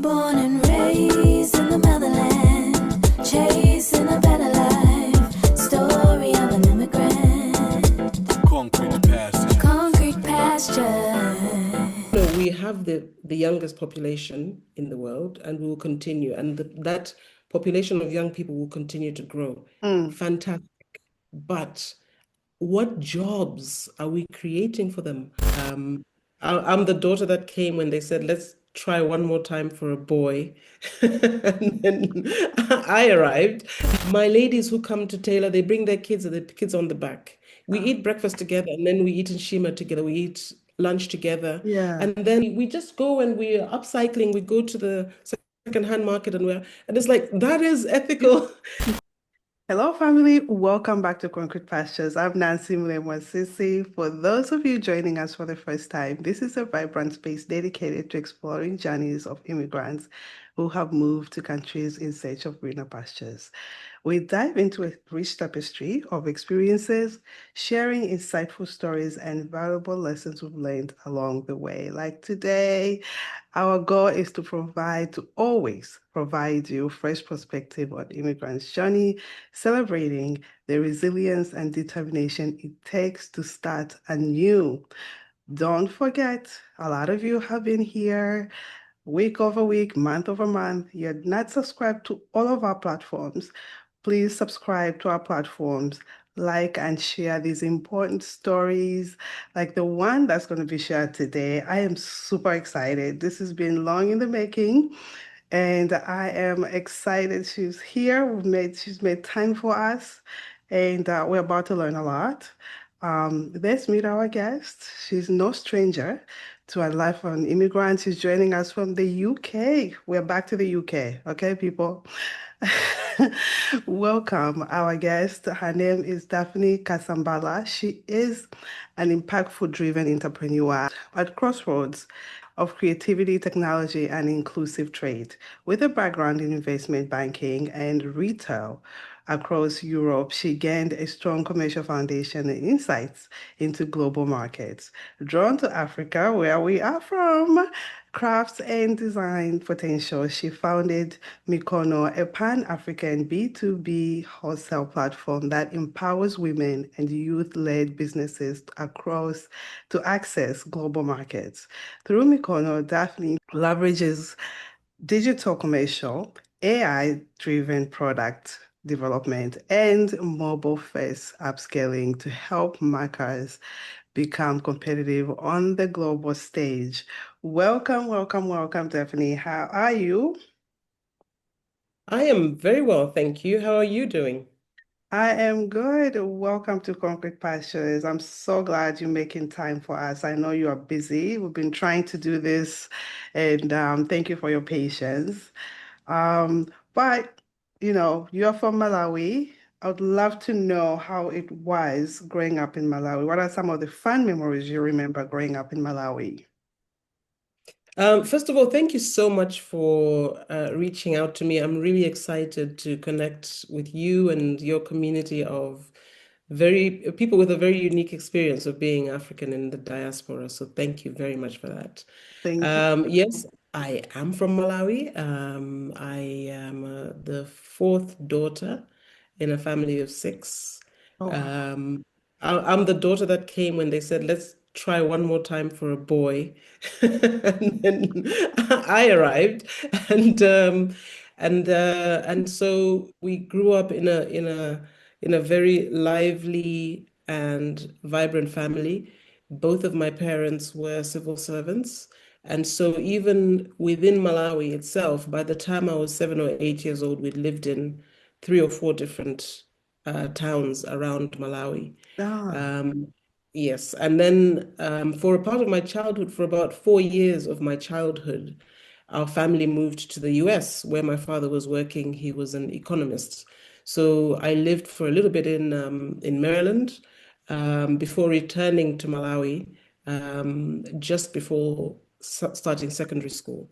Born and raised in the motherland, chasing a better life. Story of an immigrant. Concrete pasture. Concrete pasture. No, we have the youngest population in the world, and we will continue. And that population of young people will continue to grow. Fantastic. But what jobs are we creating for them? I'm the daughter that came when they said, let's try one more time for a boy. And then I arrived. My ladies who come to Taylor, they bring their kids and the kids on the back. We eat breakfast together and then we eat in Shima together. We eat lunch together. Yeah. And then we just go and we're upcycling. We go to the secondhand market and it's like, that is ethical. Hello, family. Welcome back to Concrete Pastures. I'm Nancy Mlemwa-Sisi. For those of you joining us for the first time, this is a vibrant space dedicated to exploring journeys of immigrants who have moved to countries in search of greener pastures. We dive into a rich tapestry of experiences, sharing insightful stories and valuable lessons we've learned along the way. Like today, our goal is to always provide you fresh perspective on immigrants' journey, celebrating the resilience and determination it takes to start anew. Don't forget, a lot of you have been here week over week, month over month. You're not subscribed to all of our platforms. Please subscribe to our platforms, like and share these important stories, like the one that's going to be shared today. I am super excited. This has been long in the making, and I am excited she's here. She's made time for us, and we're about to learn a lot. Let's meet our guest. She's no stranger to our life on immigrants. She's joining us from the UK. We're back to the UK, okay, people? Welcome, our guest. Her name is Daphne Kasambala. She is an impactful driven entrepreneur at crossroads of creativity, technology, and inclusive trade. With a background in investment banking and retail across Europe, she gained a strong commercial foundation and insights into global markets. Drawn to Africa, where we are from, crafts and design potential, she founded Meekono, a Pan-African B2B wholesale platform that empowers women and youth-led businesses across to access global markets. Through Meekono, Daphne leverages digital commercial, AI-driven product development, and mobile-first upscaling to help marketers become competitive on the global stage. Welcome, welcome, welcome, Daphne. How are you? I am very well, thank you. How are you doing? I am good. Welcome to Concrete Pastures. I'm so glad you're making time for us. I know you are busy. We've been trying to do this, and thank you for your patience. But you're from Malawi. I would love to know how it was growing up in Malawi. What are some of the fun memories you remember growing up in Malawi? First of all, thank you so much for reaching out to me. I'm really excited to connect with you and your community of very people with a very unique experience of being African in the diaspora. So thank you very much for that. Thank you. Yes, I am from Malawi. I am the fourth daughter in a family of six. Oh, wow. I'm the daughter that came when they said, let's try one more time for a boy. And then I arrived and so we grew up in a very lively and vibrant family. Both of my parents were civil servants. And so even within Malawi itself, by the time I was 7 or 8 years old, we'd lived in 3 or 4 different towns around Malawi. Ah, Um, yes, and then for a part of my childhood, for about 4 years of my childhood, our family moved to the US where my father was working. He was an economist. So I lived for a little bit in Maryland before returning to Malawi just before starting secondary school.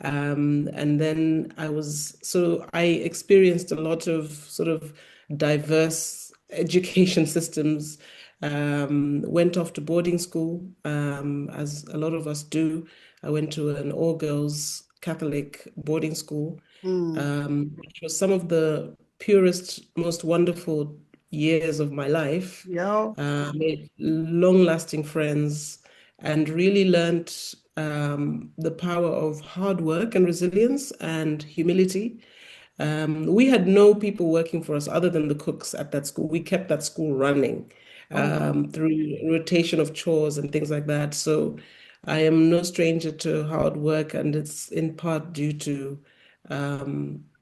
And then I experienced a lot of sort of diverse education systems, went off to boarding school, as a lot of us do. I went to an all-girls Catholic boarding school, Mm. which was some of the purest, most wonderful years of my life. Yo. Made long-lasting friends and really learned the power of hard work and resilience and humility. We had no people working for us other than the cooks at that school. We kept that school running Oh, wow. through rotation of chores and things like that. So I am no stranger to hard work, and it's in part due to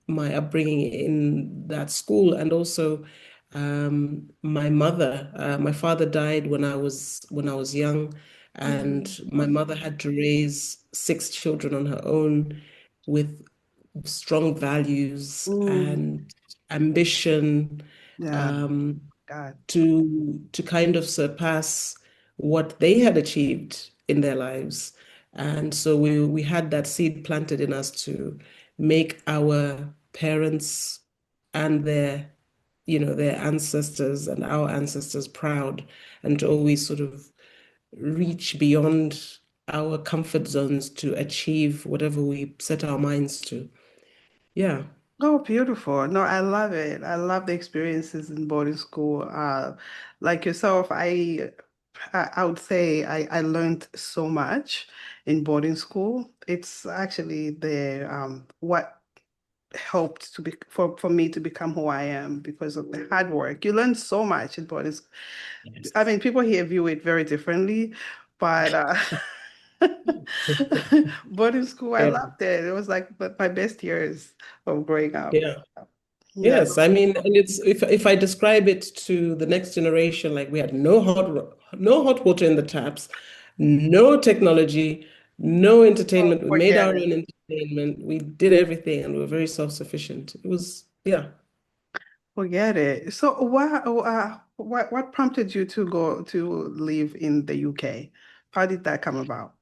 my upbringing in that school, and also my mother. My father died when I was young, and Mm. my mother had to raise six children on her own with strong values Mm. and ambition Yeah. um, God. to kind of surpass what they had achieved in their lives. And so we had that seed planted in us to make our parents and their ancestors and our ancestors proud, and to always sort of reach beyond our comfort zones to achieve whatever we set our minds to. Yeah. Oh, beautiful. No, I love it. I love the experiences in boarding school. Like yourself, I would say I learned so much in boarding school. It's actually the what helped to be for me to become who I am because of the hard work. You learn so much in boarding school. I Yes. mean, people here view it very differently, but boarding school, I Yeah. loved it. It was like my best years of growing up. Yeah. Yeah. Yes. I mean, and it's if I describe it to the next generation, like we had no hot water in the taps, no technology, no Oh, entertainment. We made forget our it. own entertainment. We did everything, and we were very self-sufficient. It was, yeah. Forget it. So what prompted you to go to live in the UK? How did that come about?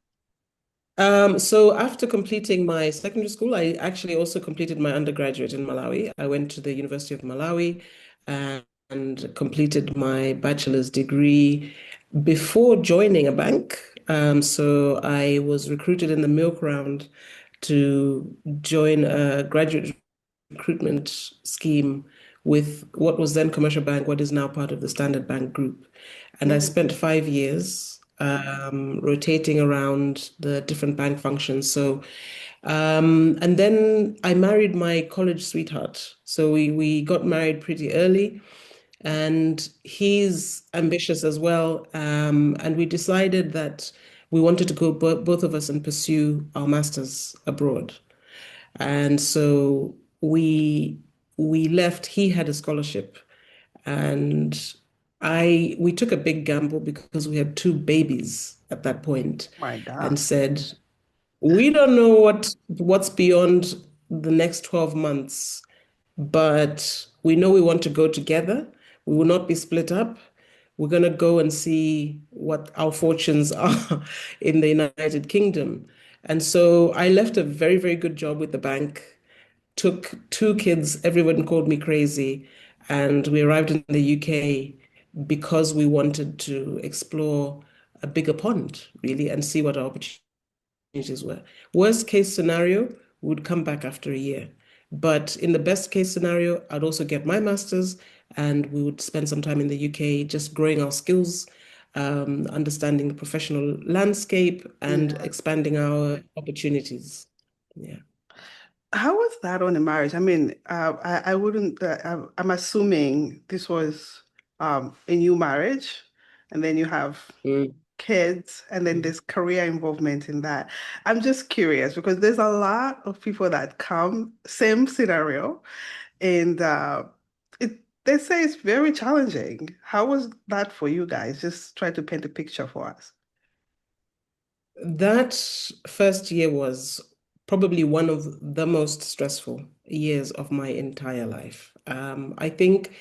So after completing my secondary school, I actually also completed my undergraduate in Malawi. I went to the University of Malawi and completed my bachelor's degree before joining a bank. So I was recruited in the milk round to join a graduate recruitment scheme with what was then Commercial Bank, what is now part of the Standard Bank Group. And I Mm. spent 5 years rotating around the different bank functions. So, and then I married my college sweetheart. So we got married pretty early, and he's ambitious as well. And we decided that we wanted to go both of us and pursue our masters abroad. And so we left. He had a scholarship, and we took a big gamble because we had two babies at that point, My God. and said, we don't know what's beyond the next 12 months, but we know we want to go together. We will not be split up. We're going to go and see what our fortunes are in the United Kingdom. And so I left a very, very good job with the bank, took two kids, everyone called me crazy, and we arrived in the UK because we wanted to explore a bigger pond, really, and see what our opportunities were. Worst case scenario, we would come back after a year. But in the best case scenario, I'd also get my master's, and we would spend some time in the UK just growing our skills, understanding the professional landscape, and Yeah. expanding our opportunities. Yeah. How was that on a marriage? I mean, I wouldn't, I'm assuming this was a new marriage, and then you have Mm. kids, and then Mm. there's career involvement in that. I'm just curious because there's a lot of people that come, same scenario, and they say it's very challenging. How was that for you guys? Just try to paint a picture for us. That first year was probably one of the most stressful years of my entire life. I think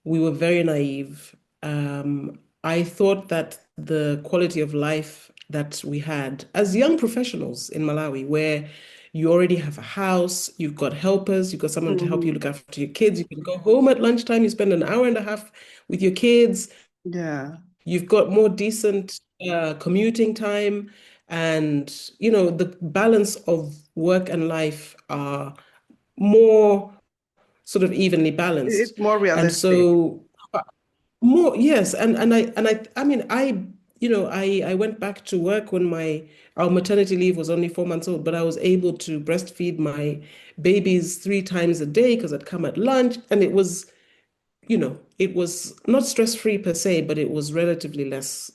we were very naive. I thought that the quality of life that we had as young professionals in Malawi, where you already have a house, you've got helpers, you've got someone to help you Mm. look after your kids, you can go home at lunchtime, you spend an hour and a half with your kids, Yeah. you've got more decent commuting time. And, the balance of work and life are more sort of evenly balanced. It's more And realistic. so more, yes, and I mean I went back to work when my our maternity leave was only 4 months old, but I was able to breastfeed my babies 3 times a day because I'd come at lunch, and it was not stress-free per se, but it was relatively less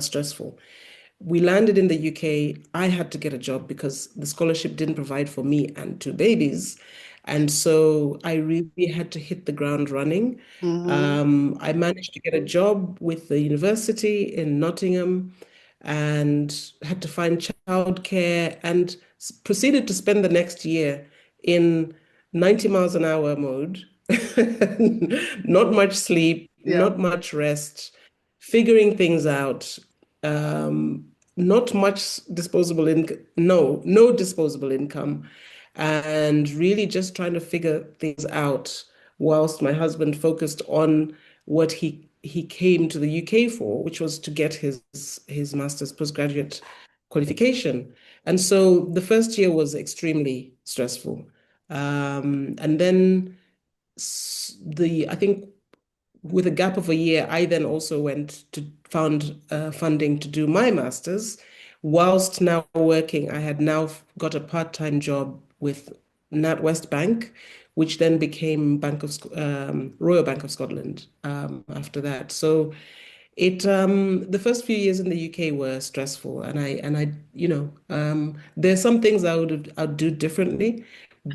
stressful. We landed in the UK. I had to get a job because the scholarship didn't provide for me and 2 babies. And so I really had to hit the ground running. Mm-hmm. I managed to get a job with the university in Nottingham and had to find childcare and proceeded to spend the next year in 90 miles an hour mode. Not much sleep, Yeah. not much rest, figuring things out. Um, Not much disposable income, no disposable income, and really just trying to figure things out whilst my husband focused on what he came to the UK for, which was to get his master's postgraduate qualification. And so the first year was extremely stressful. And then I think with a gap of a year, I then also went to found funding to do my master's. Whilst now working, I had now got a part-time job with NatWest Bank, which then became Royal Bank of Scotland after that. So the first few years in the UK were stressful, and there's some things I'd do differently,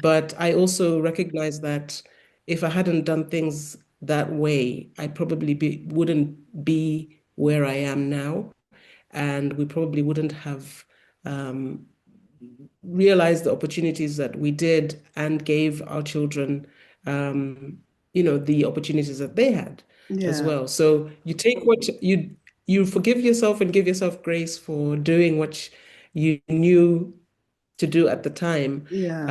but I also recognize that if I hadn't done things that way, I probably wouldn't be where I am now, and we probably wouldn't have um, realized the opportunities that we did and gave our children, the opportunities that they had as Yeah. well. So you take what you forgive yourself and give yourself grace for doing what you knew to do at the time. Yeah.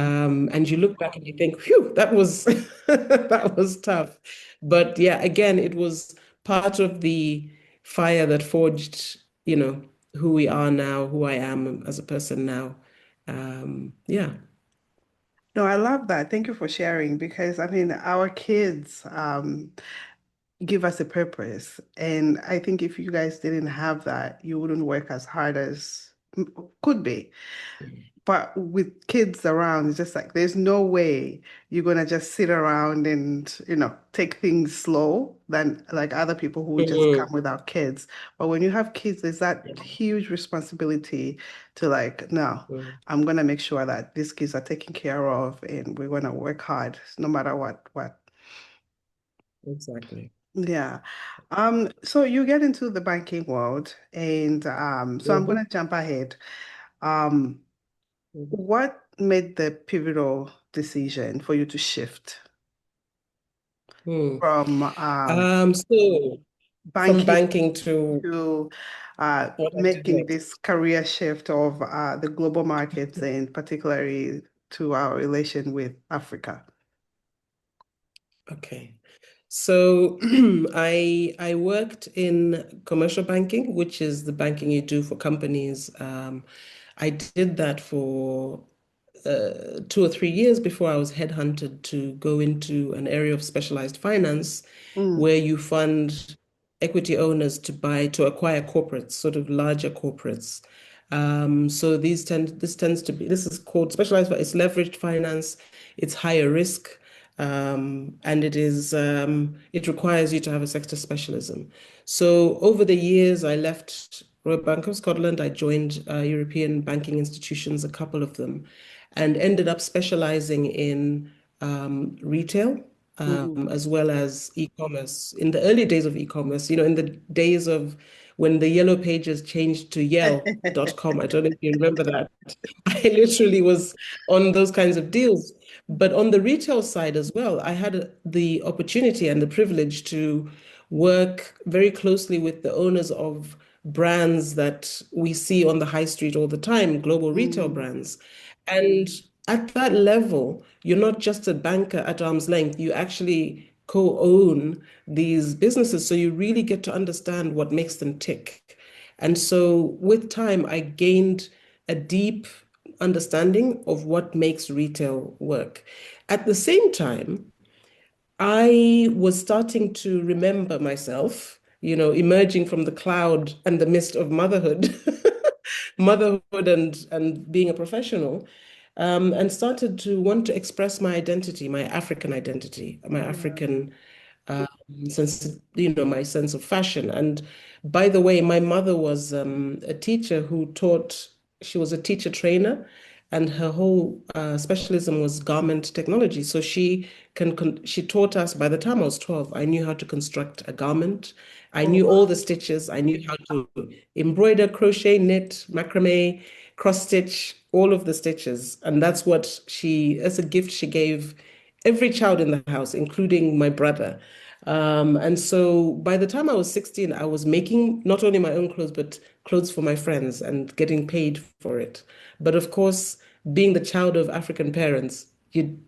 And you look back and you think, phew, that was that was tough. But yeah, again, it was part of the fire that forged, who we are now, who I am as a person now. Yeah. No, I love that. Thank you for sharing because I mean, our kids give us a purpose. And I think if you guys didn't have that, you wouldn't work as hard as could be. But with kids around, it's just like there's no way you're gonna just sit around and, take things slow than like other people who would just come Mhm. without kids. But when you have kids, there's that Yeah. huge responsibility to like, no, Mhm. I'm gonna make sure that these kids are taken care of and we're gonna work hard no matter what. Exactly. Yeah. So you get into the banking world and so I'm Mhm. gonna jump ahead. Um, what made the pivotal decision for you to shift Mhm. from So from banking banking to to what I did making next. this career shift of the global markets and particularly to our relation with Africa? Okay. So I worked in commercial banking, which is the banking you do for companies. I did that for 2 or 3 years before I was headhunted to go into an area of specialized finance Mm, where you fund equity owners to acquire corporates, sort of larger corporates. So this is called specialized, it's leveraged finance, it's higher risk, and it requires you to have a sector specialism. So over the years, I left Royal Bank of Scotland. I joined European banking institutions, a couple of them, and ended up specializing in retail mm. as well as e-commerce. In the early days of e-commerce, in the days of when the yellow pages changed to yell.com. I don't know if you remember that. I literally was on those kinds of deals. But on the retail side as well, I had the opportunity and the privilege to work very closely with the owners of brands that we see on the high street all the time, global retail Mm, brands. And at that level, you're not just a banker at arm's length, you actually co-own these businesses. So you really get to understand what makes them tick. And so with time, I gained a deep understanding of what makes retail work. At the same time, I was starting to remember myself, emerging from the cloud and the mist of motherhood, motherhood and being a professional, and started to want to express my identity, my African identity, my Yeah. African um, sense, my sense of fashion. And by the way, my mother was a teacher who taught, she was a teacher trainer, and her whole specialism was garment technology. So she taught us, by the time I was 12, I knew how to construct a garment. I Oh, knew all wow. the stitches. I knew how to embroider, crochet, knit, macrame, cross stitch, all of the stitches. And as a gift she gave every child in the house, including my brother. And so by the time I was 16, I was making not only my own clothes, but clothes for my friends and getting paid for it. But of course, being the child of African parents, you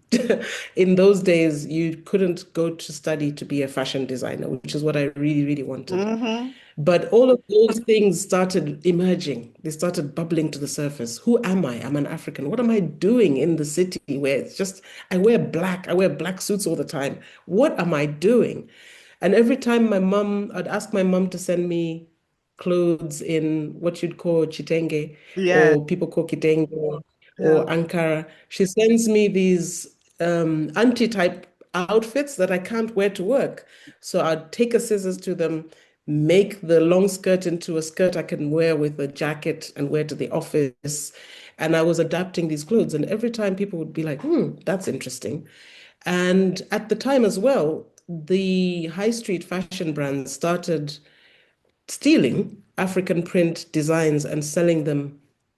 in those days, you couldn't go to study to be a fashion designer, which is what I really, really wanted. Mm-hmm. But all of those things started emerging. They started bubbling to the surface. Who am I? I'm an African. What am I doing in the city where it's just, I wear black. I wear black suits all the time. What am I doing? And every time I'd ask my mom to send me clothes in what you'd call chitenge, Yeah. or people call kitenge, Yeah. or Ankara. She sends me these anti-type outfits that I can't wear to work. So I'd take a scissors to them, make the long skirt into a skirt I can wear with a jacket and wear to the office. And I was adapting these clothes. And every time people would be like, that's interesting. And at the time as well, the high street fashion brands started stealing African print designs and selling them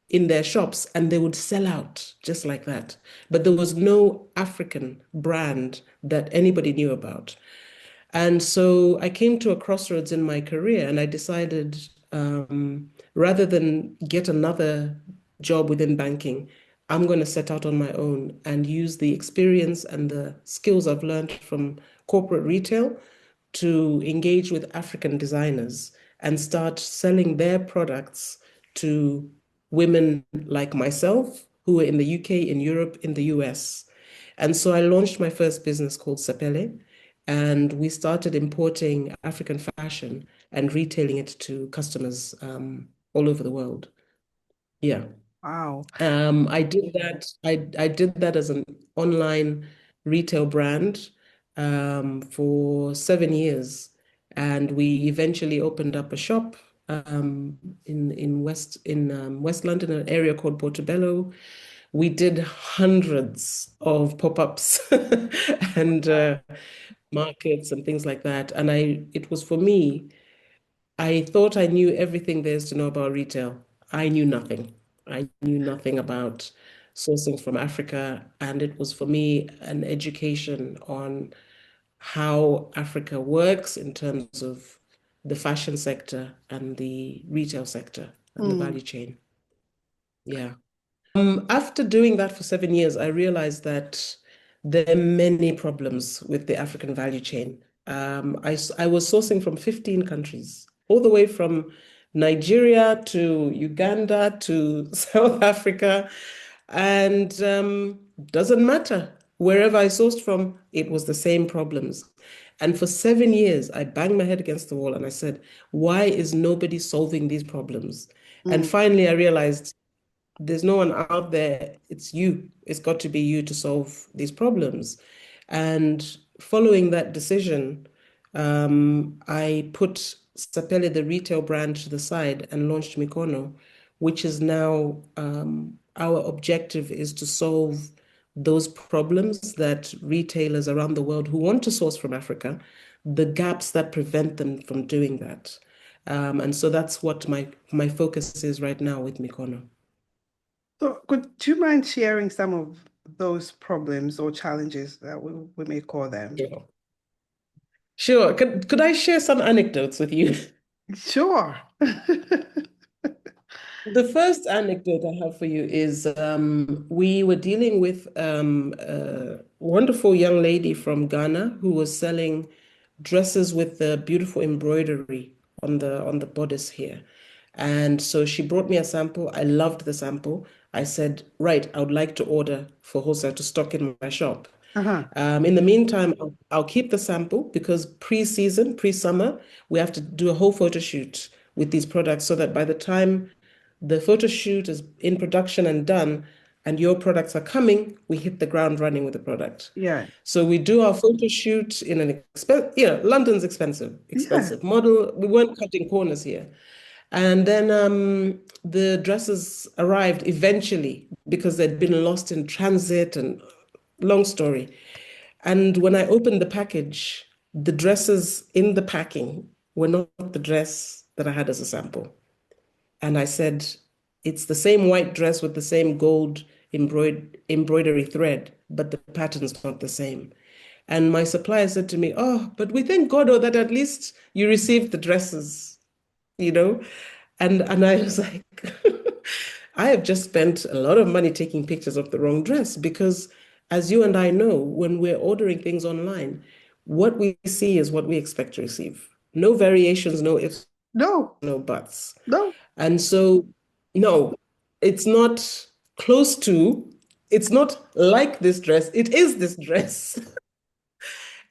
in their shops, and they would sell out just like that. But there was no African brand that anybody knew about. And so I came to a crossroads in my career, and I decided rather than get another job within banking, I'm going to set out on my own and use the experience and the skills I've learned from corporate retail to engage with African designers and start selling their products to women like myself who are in the UK, in Europe, in the US. And so I launched my first business called Sapele, and we started importing African fashion and retailing it to customers all over the world. Yeah. Wow. I did that as an online retail brand for 7 years, and we eventually opened up a shop in West London, an area called Portobello. We did hundreds of pop-ups and markets and things like that, and it was for me. I thought I knew everything there is to know about retail. I knew nothing. I knew nothing about sourcing from Africa. And it was for me an education on how Africa works in terms of the fashion sector and the retail sector and the Mm. value chain. Yeah. After doing that for 7 years, I realized that there are many problems with the African value chain. I was sourcing from 15 countries, all the way from Nigeria to Uganda to South Africa. And doesn't matter. Wherever I sourced from, it was the same problems. And for 7 years, I banged my head against the wall and I said, why is nobody solving these problems? And Mm. finally, I realized there's no one out there. It's you. It's got to be you to solve these problems. And following that decision, I put Sapele, the retail brand, to the side and launched Meekono, which is now our objective is to solve those problems that retailers around the world who want to source from Africa, the gaps that prevent them from doing that. And so that's what my focus is right now with Meekono. So, could you mind sharing some of those problems or challenges that we may call them? Sure. Sure. Could I share some anecdotes with you? Sure. The first anecdote I have for you is we were dealing with a wonderful young lady from Ghana who was selling dresses with the beautiful embroidery on the bodice here. And so she brought me a sample. I loved the sample. I said, right, I would like to order for wholesale to stock in my shop. Uh-huh. In the meantime, I'll keep the sample because pre-season, pre-summer, we have to do a whole photo shoot with these products so that by the time the photo shoot is in production and done, and your products are coming, we hit the ground running with the product. Yeah. So we do our photo shoot in an London's expensive, Yeah. expensive model. We weren't cutting corners here. And then the dresses arrived eventually because they'd been lost in transit and long story. And when I opened the package, the dresses in the packing were not the dress that I had as a sample. And I said, it's the same white dress with the same gold embroidery thread, but the pattern's not the same. And my supplier said to me, oh, but we thank God, oh, that at least you received the dresses, you know? And I was like, I have just spent a lot of money taking pictures of the wrong dress because, as you and I know, when we're ordering things online, what we see is what we expect to receive. No variations, no ifs, No, no buts. no. And so, no, it's not close to, it's not like this dress, it is this dress.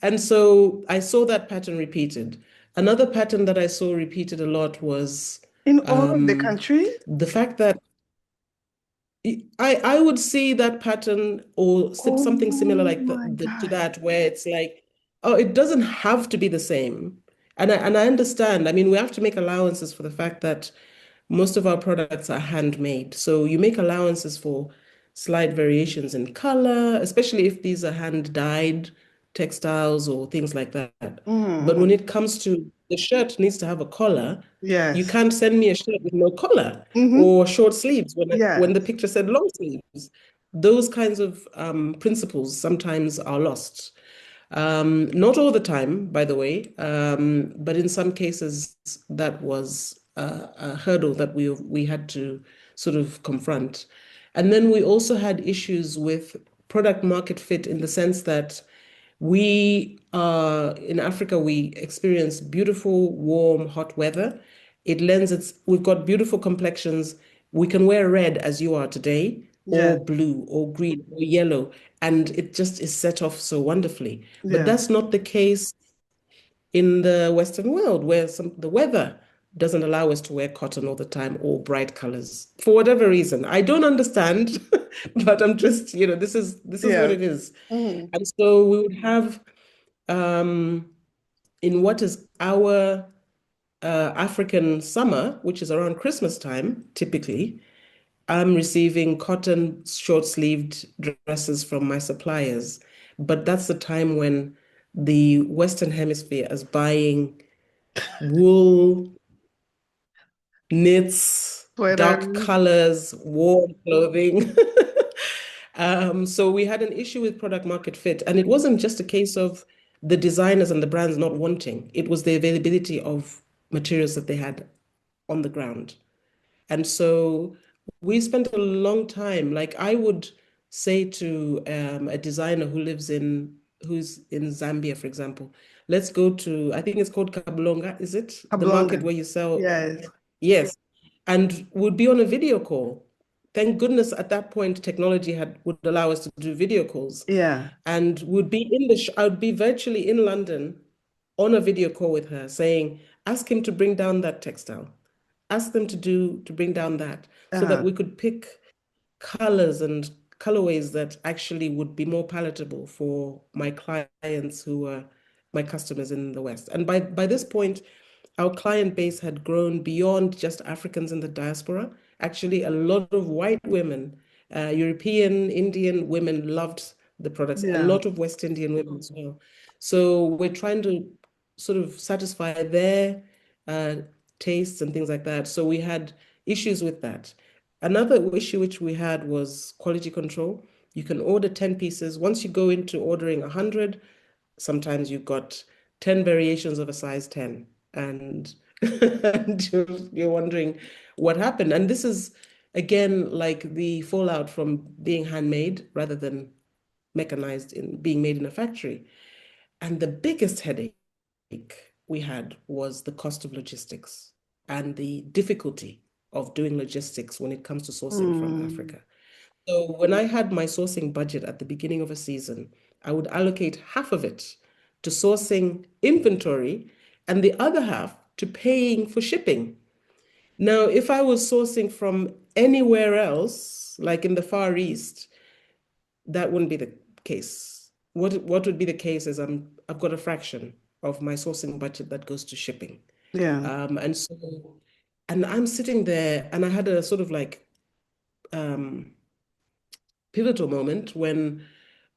And so I saw that pattern repeated. Another pattern that I saw repeated a lot was In all of the country? the fact that I would see that pattern or Oh something similar like my to God. that, where it's like, oh, it doesn't have to be the same. And I understand. I mean, we have to make allowances for the fact that most of our products are handmade. So you make allowances for slight variations in color, especially if these are hand dyed textiles or things like that. But when Mm-hmm. it comes to the shirt needs to have a collar, you Yes. can't send me a shirt with no collar Mm-hmm. or short sleeves when Yes. the picture said long sleeves. Those kinds of principles sometimes are lost. Not all the time, by the way, but in some cases that was a hurdle that we had to sort of confront. And then we also had issues with product market fit in the sense that we in Africa, we experience beautiful, warm, hot weather. We've got beautiful complexions. We can wear red as you are today, Yes. or blue, or green, or yellow, and it just is set off so wonderfully. But Yeah. that's not the case in the Western world, where the weather doesn't allow us to wear cotton all the time or bright colors for whatever reason. I don't understand, but I'm just, this is what Yeah. it is. Mm-hmm. And so we would have um, in what is our African summer, which is around Christmas time, typically, I'm receiving cotton short-sleeved dresses from my suppliers. But that's the time when the Western Hemisphere is buying wool, knits, dark Sweaters. colors, warm clothing. So we had an issue with product market fit, and it wasn't just a case of the designers and the brands not wanting. It was the availability of materials that they had on the ground. And so we spent a long time. Like I would say to a designer who's in Zambia, for example, let's go to, I think it's called Kabulonga, is it? The market Oblonga. where you sell, Yes. yes, and would be on a video call. Thank goodness at that point technology had would allow us to do video calls, Yeah. and would be I would be virtually in London on a video call with her saying, ask him to bring down that textile, ask them to bring down that so that Uh-huh. we could pick colors and colorways that actually would be more palatable for my clients who are my customers in the West. And by this point, our client base had grown beyond just Africans in the diaspora. Actually, a lot of white women, European, Indian women loved the products, a Yeah. lot of West Indian women as well. So we're trying to sort of satisfy their uh, tastes and things like that. So we had issues with that. Another issue which we had was quality control. You can order 10 pieces. Once you go into ordering 100, sometimes you've got 10 variations of a size 10. And, and you're wondering what happened. And this is, again, like the fallout from being handmade rather than mechanized in being made in a factory. And the biggest headache we had was the cost of logistics. and the difficulty of doing logistics when it comes to sourcing from Mm. Africa. So when I had my sourcing budget at the beginning of a season, I would allocate half of it to sourcing inventory and the other half to paying for shipping. Now, if I was sourcing from anywhere else, like in the Far East, that wouldn't be the case. What would be the case is I've got a fraction of my sourcing budget that goes to shipping. Yeah. And so, and I'm sitting there and I had a sort of like um, pivotal moment when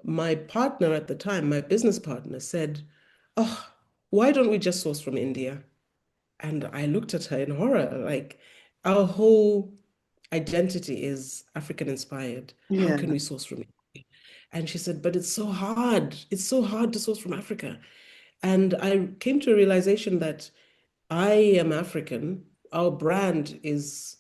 my partner at the time, my business partner, said, "Oh, why don't we just source from India?" And I looked at her in horror, like our whole identity is African inspired. How Yeah. can we source from India? And she said, but it's so hard. It's so hard to source from Africa. And I came to a realization that I am African. Our brand is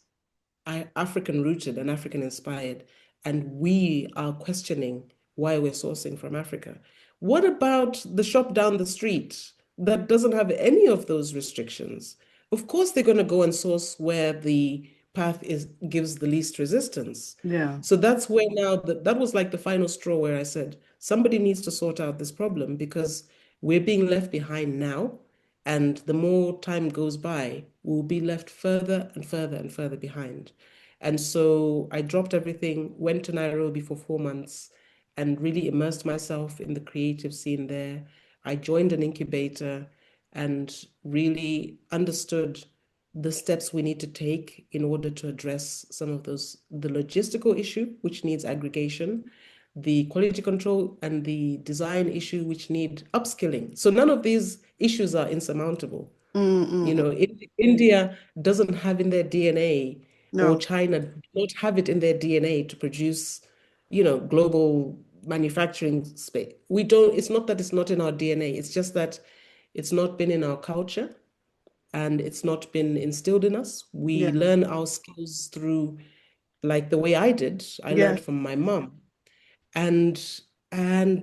African rooted and African inspired, and we are questioning why we're sourcing from Africa. What about the shop down the street that doesn't have any of those restrictions? Of course, they're going to go and source where the path is gives the least resistance. Yeah. So that's where now that was like the final straw where I said somebody needs to sort out this problem because we're being left behind now. And the more time goes by, we'll be left further and further and further behind. And so I dropped everything, went to Nairobi for 4 months, and really immersed myself in the creative scene there. I joined an incubator and really understood the steps we need to take in order to address some of the logistical issue, which needs aggregation, the quality control and the design issue, which need upskilling. So none of these issues are insurmountable. Mm, mm, You mm. know, India doesn't have in their DNA, or No. China do not have it in their DNA to produce, global manufacturing space. We don't, it's not that it's not in our DNA, it's just that it's not been in our culture and it's not been instilled in us. We Yeah. learn our skills through, like the way I did, I Yeah. learned from my mom. And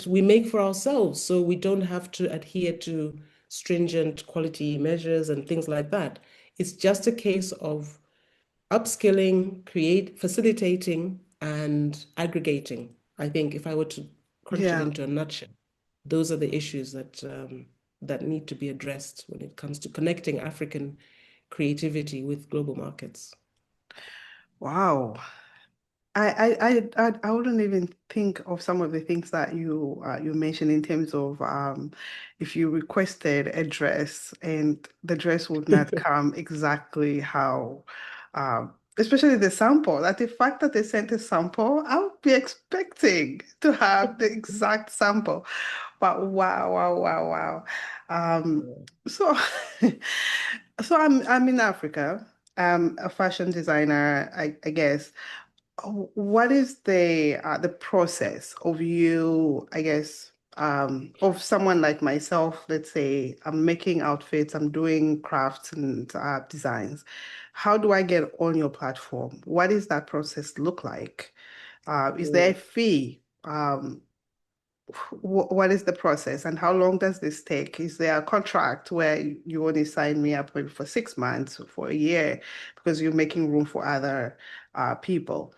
we make for ourselves, so we don't have to adhere to stringent quality measures and things like that. It's just a case of upskilling, facilitating, and aggregating. I think if I were to crunch it Yeah. into a nutshell, those are the issues that need to be addressed when it comes to connecting African creativity with global markets. Wow. I wouldn't even think of some of the things that you mentioned in terms of if you requested a dress and the dress would not come exactly how especially the sample. That the fact that they sent a sample, I would be expecting to have the exact sample. But wow, wow, wow, wow. So so I'm in Africa. I'm a fashion designer, I guess. What is the process of you, I guess, of someone like myself, let's say I'm making outfits, I'm doing crafts and designs. How do I get on your platform? What does that process look like? Is there a fee? What is the process and how long does this take? Is there a contract where you only sign me up maybe for 6 months or for a year because you're making room for other people?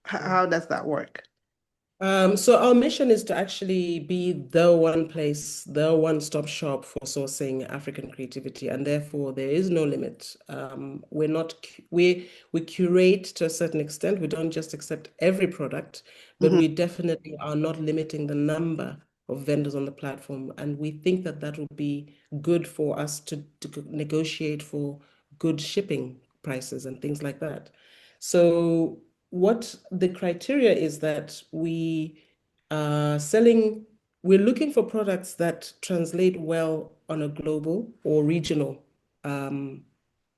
How does that work? So our mission is to actually be the one place, the one-stop shop for sourcing African creativity, and therefore there is no limit. We're not we curate to a certain extent. We don't just accept every product, but Mhm. we definitely are not limiting the number of vendors on the platform, and we think that that will be good for us to negotiate for good shipping prices and things like that. So what the criteria is that we are selling, we're looking for products that translate well on a global or regional um,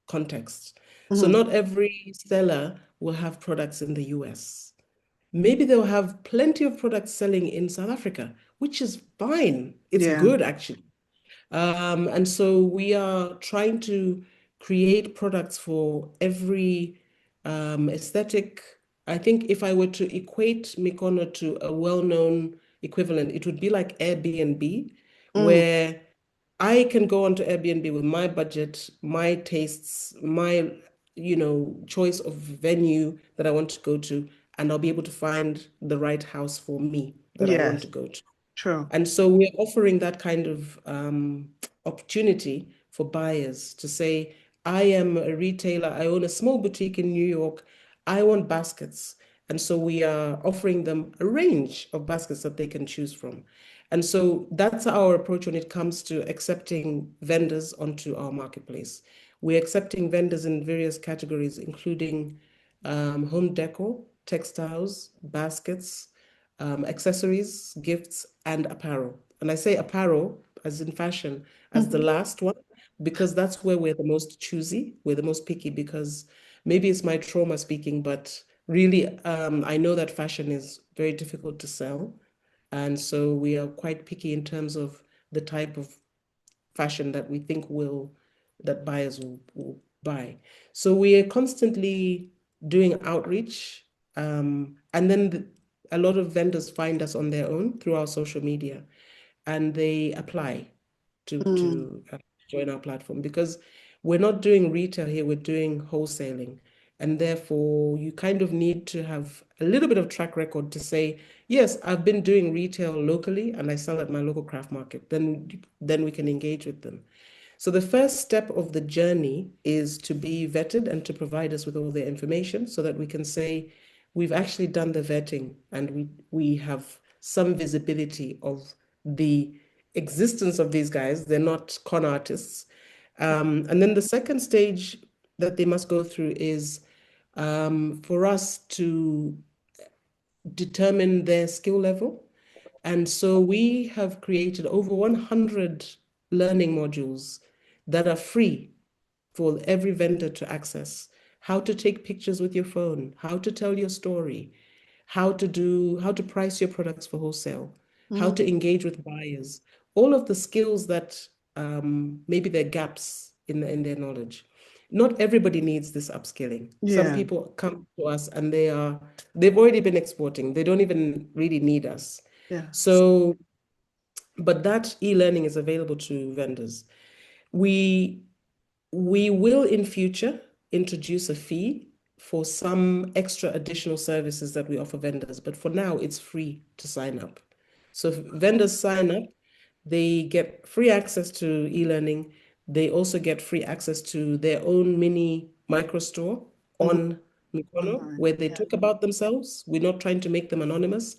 context. So Mhm. not every seller will have products in the US. Maybe they'll have plenty of products selling in South Africa, which is fine. It's Yeah. good actually. And so we are trying to create products for every aesthetic. I think if I were to equate Meekono to a well-known equivalent, it would be like Airbnb, Mm. where I can go onto Airbnb with my budget, my tastes, my, choice of venue that I want to go to, and I'll be able to find the right house for me that I want Yes, to go to. true. And so we're offering that kind of opportunity for buyers to say, I am a retailer, I own a small boutique in New York, I want baskets. And so we are offering them a range of baskets that they can choose from. And so that's our approach when it comes to accepting vendors onto our marketplace. We're accepting vendors in various categories, including home decor, textiles, baskets, accessories, gifts, and apparel. And I say apparel, as in fashion, as the Mhm. last one, because that's where we're the most choosy, we're the most picky, because maybe it's my trauma speaking, but really, I know that fashion is very difficult to sell. And so we are quite picky in terms of the type of fashion that we think that buyers will buy. So we are constantly doing outreach, and then a lot of vendors find us on their own through our social media, and they apply Mm, to join our platform because we're not doing retail here, we're doing wholesaling. And therefore, you kind of need to have a little bit of track record to say, yes, I've been doing retail locally and I sell at my local craft market. Then we can engage with them. So the first step of the journey is to be vetted and to provide us with all the information so that we can say we've actually done the vetting and we have some visibility of the existence of these guys. They're not con artists. And then the second stage that they must go through is for us to determine their skill level. And so we have created over 100 learning modules that are free for every vendor to access. How to take pictures with your phone, how to tell your story, how to price your products for wholesale, how mm, to engage with buyers, all of the skills that maybe there are gaps in their knowledge. Not everybody needs this upskilling. Some yeah, people come to us and they've already been exporting. They don't even really need us. yeah. So, but that e-learning is available to vendors. We we will in future introduce a fee for some extra additional services that we offer vendors, but for now it's free to sign up. So if vendors sign up, they get free access to e-learning. They also get free access to their own mini micro store Mhm. on Meekono, Online, where they yeah. talk about themselves. We're not trying to make them anonymous.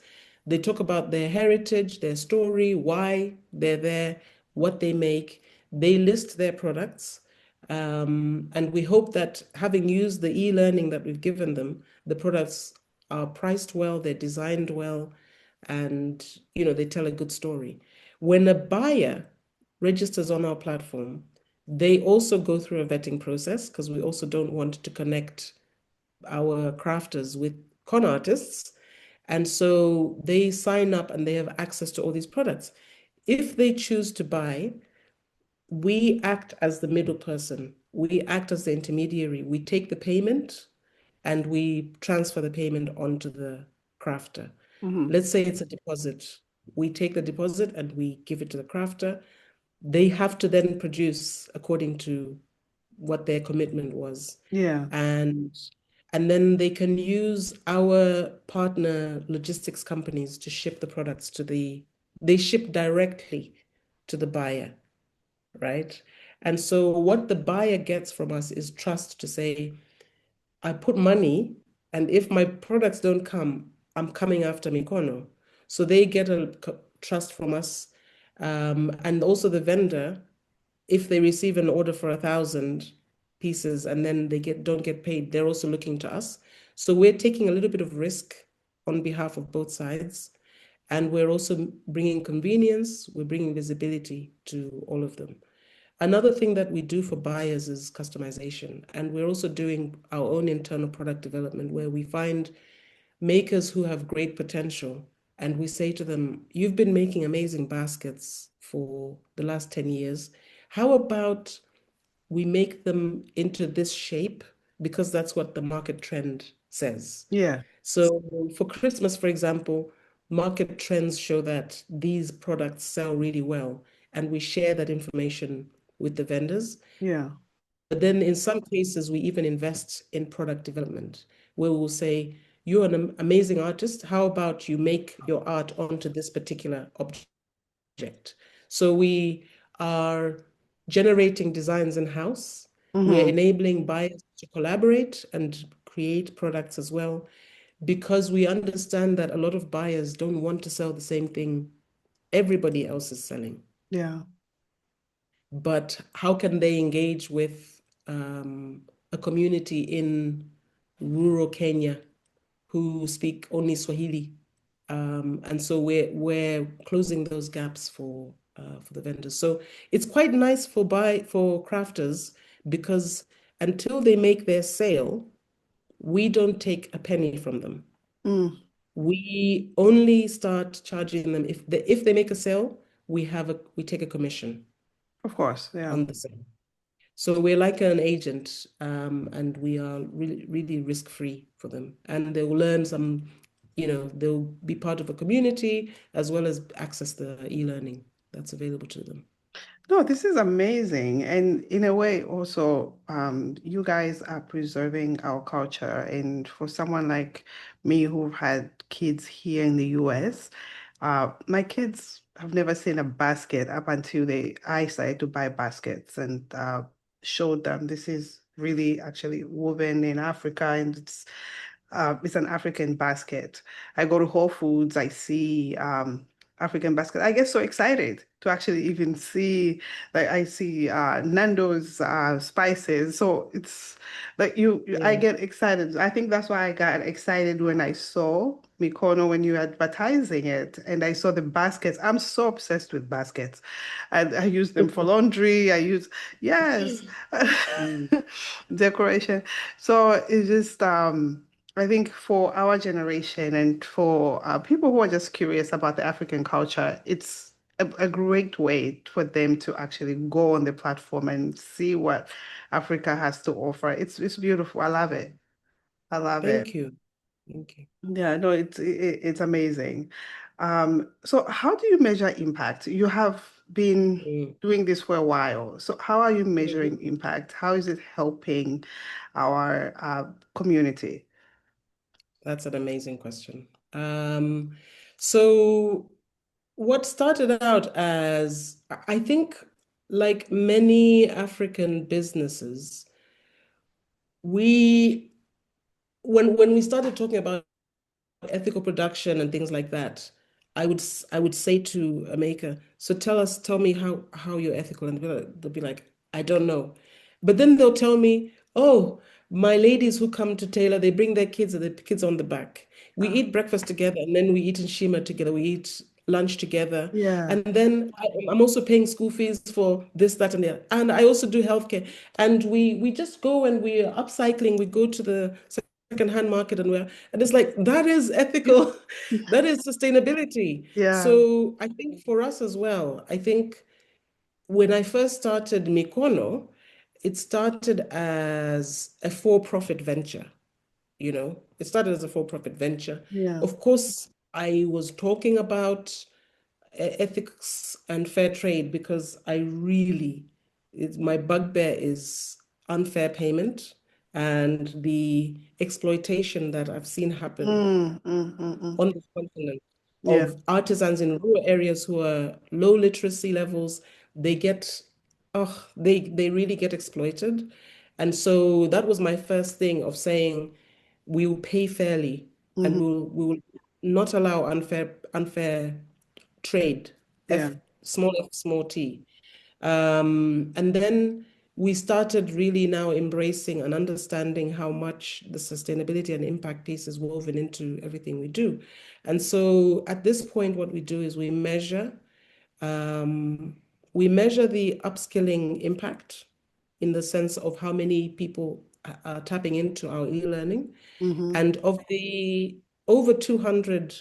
They talk about their heritage, their story, why they're there, what they make. They list their products. And we hope that having used the e-learning that we've given them, the products are priced well, they're designed well, and they tell a good story. When a buyer registers on our platform, they also go through a vetting process because we also don't want to connect our crafters with con artists. And so they sign up and they have access to all these products. If they choose to buy, we act as the middle person. We act as the intermediary. We take the payment and we transfer the payment onto the crafter. Mhm. Let's say it's a deposit. We take the deposit and we give it to the crafter. They have to then produce according to what their commitment was. Yeah, And and then they can use our partner logistics companies to ship the products they ship directly to the buyer, right? And so what the buyer gets from us is trust to say, I put money, and if my products don't come, I'm coming after Meekono. So they get a trust from us. And also the vendor, if they receive an order for 1,000 pieces and then they don't get paid, they're also looking to us. So we're taking a little bit of risk on behalf of both sides. And we're also bringing convenience, we're bringing visibility to all of them. Another thing that we do for buyers is customization. And we're also doing our own internal product development where we find makers who have great potential. And we say to them, you've been making amazing baskets for the last 10 years. How about we make them into this shape because that's what the market trend says? yeah. So for Christmas, for example, market trends show that these products sell really well. and we share that information with the vendors. Yeah. But then in some cases, we even invest in product development, where we'll say, you're an amazing artist. How about you make your art onto this particular object? So we are generating designs in-house. We're Mm-hmm. enabling buyers to collaborate and create products as well, because we understand that a lot of buyers don't want to sell the same thing everybody else is selling. Yeah. But how can they engage with a community in rural Kenya who speak only Swahili? And so we're closing those gaps for the vendors. So it's quite nice for crafters, because until they make their sale, we don't take a penny from them. Mm, We only start charging them if they make a sale, we take a commission of course. Yeah. on the sale. So we're like an agent, and we are really, really risk-free for them. And they will learn they'll be part of a community as well as access the e-learning that's available to them. No, this is amazing. And in a way, also, you guys are preserving our culture. And for someone like me who've had kids here in the US, my kids have never seen a basket up until I started to buy baskets and showed them this is really actually woven in Africa, and it's an African basket. I go to Whole Foods, I see African basket. I get so excited to actually even see, like I see Nando's spices. So it's like I Yeah. get excited. I think that's why I got excited when I saw Meekono when you were advertising it, and I saw the baskets. I'm so obsessed with baskets. I use them for laundry. Yes, Mm. decoration. So it's just I think for our generation and for people who are just curious about the African culture, it's a great way for them to actually go on the platform and see what Africa has to offer. It's beautiful. I love it. I love it. Thank you. Thank you. Yeah, no, it's amazing. So how do you measure impact? You have been Mm. doing this for a while. So how are you Mm. measuring impact? How is it helping our community? That's an amazing question. So what started out as, I think, like many African businesses, we when we started talking about ethical production and things like that, I would say to a maker, so tell me how you're ethical, and they'll be like, I don't know. But then they'll tell me, oh, my ladies who come to tailor, they bring their kids and the kids on the back. We Uh, eat breakfast together, and then we eat in Shima together. We eat lunch together. yeah. And then I'm also paying school fees for this, that, and the other. And I also do healthcare. And we just go and we're upcycling. We go to the secondhand market, and it's like, that is ethical. That is sustainability. Yeah. So I think for us as well, I think when I first started Meekono, it started as a for-profit venture. It started as a for-profit venture. Yeah. Of course, I was talking about ethics and fair trade, because my bugbear is unfair payment and the exploitation that I've seen happen Mm. on this continent Yeah. of artisans in rural areas who are low literacy levels. They get, oh, they really get exploited. And so that was my first thing of saying, we will pay fairly, and Hmm. we will not allow unfair trade, Yeah. F, small t. And then we started really now embracing and understanding how much the sustainability and impact piece is woven into everything we do. And so at this point, what we do is um, we measure the upskilling impact in the sense of how many people are tapping into our e-learning. Hmm. And of the over 200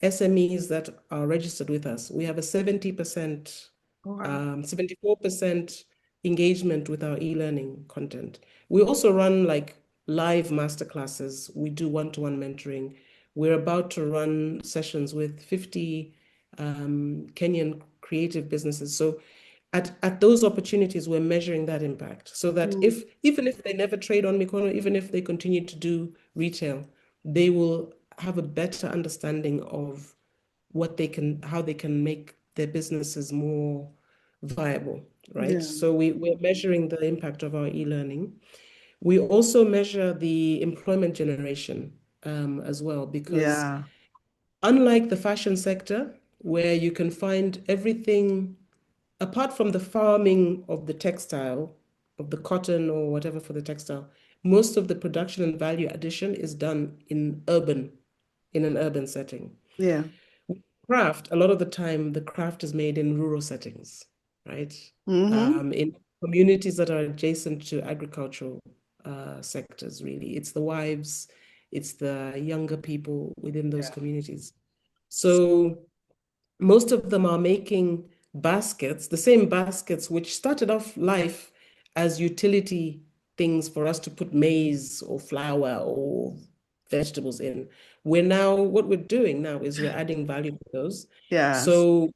SMEs that are registered with us, we have a 74% engagement with our e-learning content. We also run like live masterclasses. We do one-to-one mentoring. We're about to run sessions with 50 Kenyan creative businesses. So at those opportunities, we're measuring that impact so that Mm. if even if they never trade on Meekono, even if they continue to do retail, they will have a better understanding of how they can make their businesses more viable, right? Yeah. So we're measuring the impact of our e-learning. We also measure the employment generation as well, because Yeah. unlike the fashion sector, where you can find everything apart from the farming of the textile, of the cotton or whatever for the textile, most of the production and value addition is done in an urban setting. Yeah. Craft, a lot of the time, the craft is made in rural settings, right? Mm-hmm. In communities that are adjacent to agricultural sectors, really. It's the wives, it's the younger people within those Yeah. communities. So most of them are making baskets, the same baskets which started off life as utility things for us to put maize or flour or vegetables in. What we're doing now is we're adding value to those. Yes. So,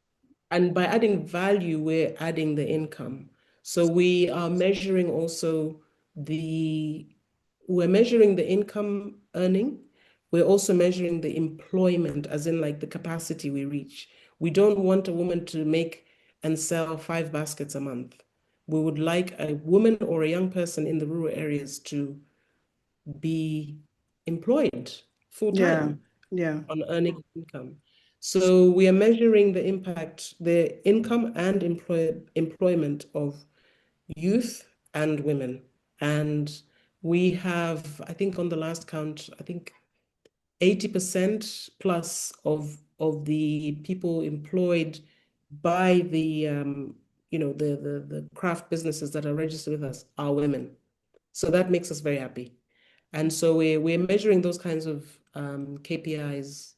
and by adding value, we're adding the income. So we are measuring also the, we're measuring the income earning. We're also measuring the employment, as in like the capacity we reach. We don't want a woman to make and sell 5 baskets a month. We would like a woman or a young person in the rural areas to be employed full Yeah. time Yeah. on earning income. So we are measuring the impact, the income and employment of youth and women. And we have, I think on the last count, I think 80% plus of the people employed by the craft businesses that are registered with us are women. So that makes us very happy. And so we're measuring those kinds of KPIs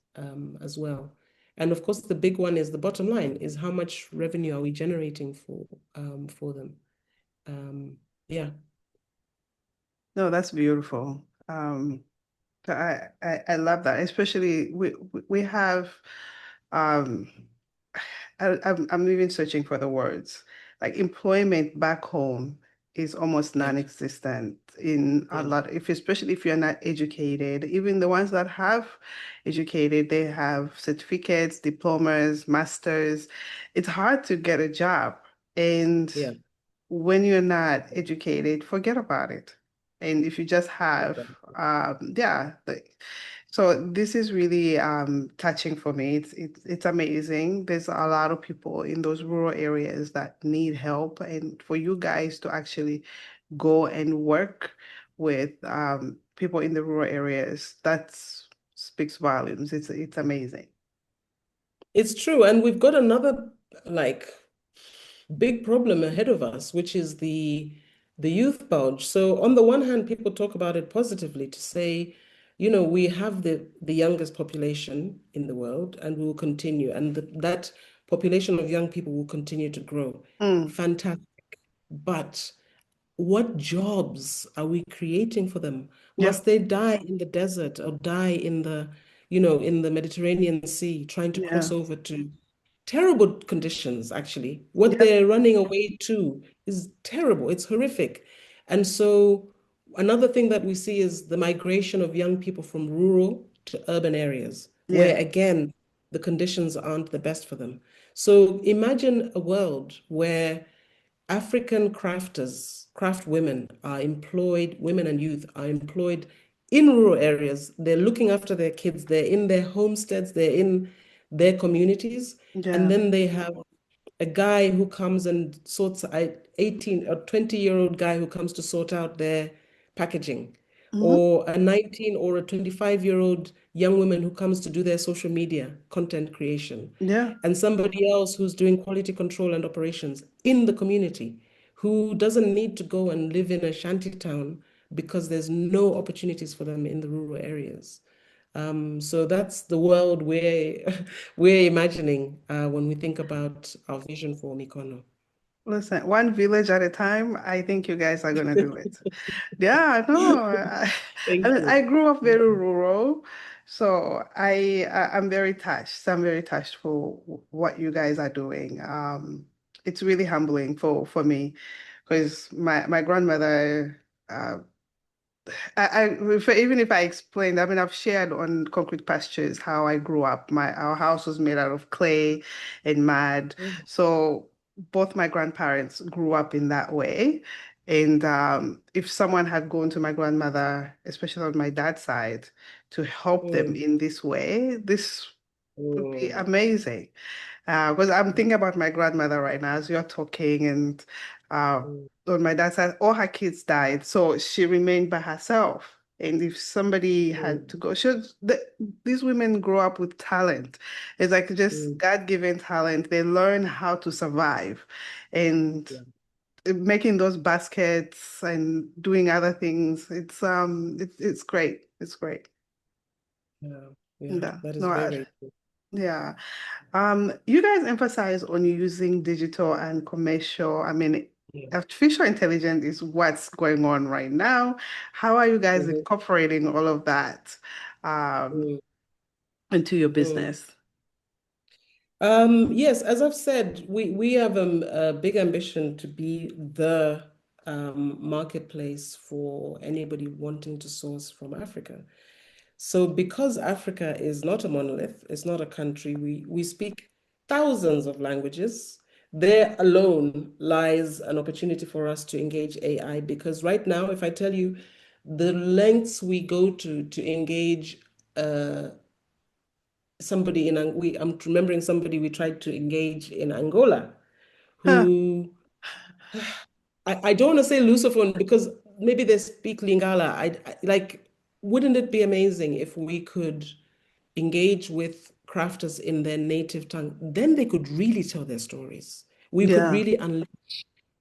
as well. And of course, the big one is the bottom line is how much revenue are we generating for them. Um, yeah. No, that's beautiful. I love that. Especially we have um I'm even searching for the words. Like employment back home is almost Yeah. non-existent in a Yeah. lot, if especially if you're not educated. Even the ones that have educated, they have certificates, diplomas, masters. It's hard to get a job. And Yeah. when you're not educated, forget about it. And if you just have, yeah, so this is really touching for me. It's amazing. There's a lot of people in those rural areas that need help, and for you guys to actually go and work with people in the rural areas, that speaks volumes. It's amazing. It's true. And we've got another like big problem ahead of us, which is the youth bulge. So on the one hand, people talk about it positively to say, we have the youngest population in the world and we will continue, and that population of young people will continue to grow. Mm, Fantastic. But what jobs are we creating for them? yeah, Must they die in the desert or die in the Mediterranean Sea trying to yeah, cross over to terrible conditions, actually. What yeah, they're running away to is terrible. It's horrific. And so another thing that we see is the migration of young people from rural to urban areas, yeah, where again, the conditions aren't the best for them. So imagine a world where African craft women are employed, women and youth are employed in rural areas. They're looking after their kids, they're in their homesteads, they're in their communities. And yeah, then they have a guy who comes and sorts, 18 or 20-year-old guy who comes to sort out their packaging, mhm, or a 19 or a 25-year-old young woman who comes to do their social media content creation, yeah, and somebody else who's doing quality control and operations in the community who doesn't need to go and live in a shanty town because there's no opportunities for them in the rural areas. So that's the world we're imagining when we think about our vision for Meekono. Listen, one village at a time. I think you guys are gonna do it. Yeah, no, I Thank mean, you. I grew up Thank very you. rural, so I'm very touched. I'm very touched for what you guys are doing. it's really humbling for me because my grandmother even if I explained, I mean, I've shared on Concrete Pastures how I grew up. Our house was made out of clay and mud. Mm, So both my grandparents grew up in that way. And if someone had gone to my grandmother, especially on my dad's side, to help them mm, in this way, this would be mm, amazing. Because I'm thinking about my grandmother right now as you're talking, and uh, mm, on my dad's side, all her kids died, so she remained by herself. And if somebody had to mm, go, these women grow up with talent. It's like just mm. God-given talent. They learn how to survive, and Yeah, making those baskets and doing other things. It's great. It's great. yeah, yeah. Yeah. That is No, very, very cool. yeah. You guys emphasize on using digital and commercial. I mean, Yeah. artificial intelligence is what's going on right now. How are you guys Mhm, incorporating all of that um, mm, into your mm. business? Yes, as I've said, we have a big ambition to be the marketplace for anybody wanting to source from Africa. So because Africa is not a monolith, it's not a country, we speak thousands of languages. There alone lies an opportunity for us to engage AI because right now, if I tell you the lengths we go to engage somebody I'm remembering somebody we tried to engage in Angola Huh, who I don't want to say Lusophone because maybe they speak Lingala. Like, wouldn't it be amazing if we could engage with crafters in their native tongue? Then they could really tell their stories. We could yeah. really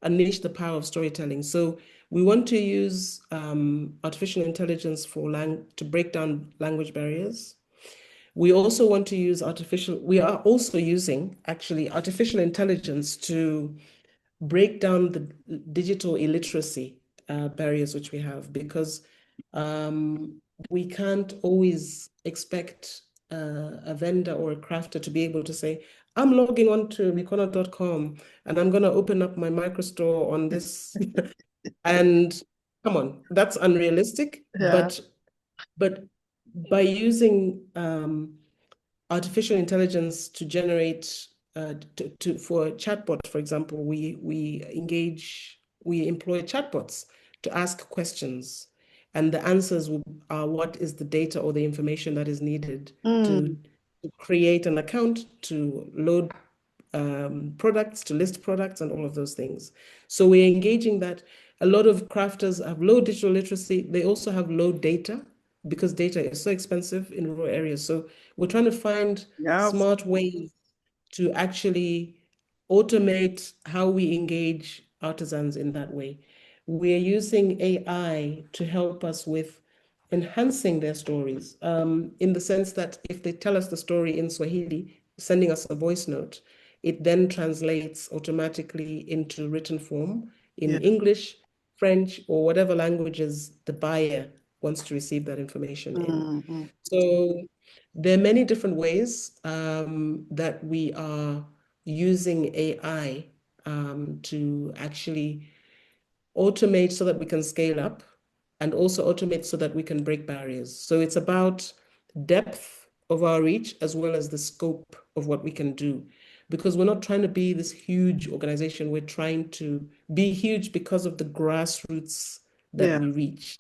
unleash the power of storytelling. So we want to use artificial intelligence to break down language barriers. We are also using actually artificial intelligence to break down the digital illiteracy barriers which we have because um, we can't always expect a vendor or a crafter to be able to say, I'm logging on to Meekono.com and I'm going to open up my microstore on this. And come on, that's unrealistic. Yeah. But by using artificial intelligence to generate for a chatbot, for example, we employ chatbots to ask questions, and the are what is the data or the information that is needed Mm, to create an account, to load products, to list products, and all of those things. So we're engaging that. A lot of crafters have low digital literacy. They also have low data because data is so expensive in rural areas. So we're trying to find yeah. smart ways to actually automate how we engage artisans in that way. We're using AI to help us with enhancing their stories in the sense that if they tell us the story in Swahili, sending us a voice note, it then translates automatically into written form in Yeah. English, French, or whatever languages the buyer wants to receive that information in. Mm, mm. So there are many different ways that we are using AI to actually automate so that we can scale up and also automate so that we can break barriers. So it's about depth of our reach as well as the scope of what we can do. Because we're not trying to be this huge organization, we're trying to be huge because of the grassroots that Yeah. we reach.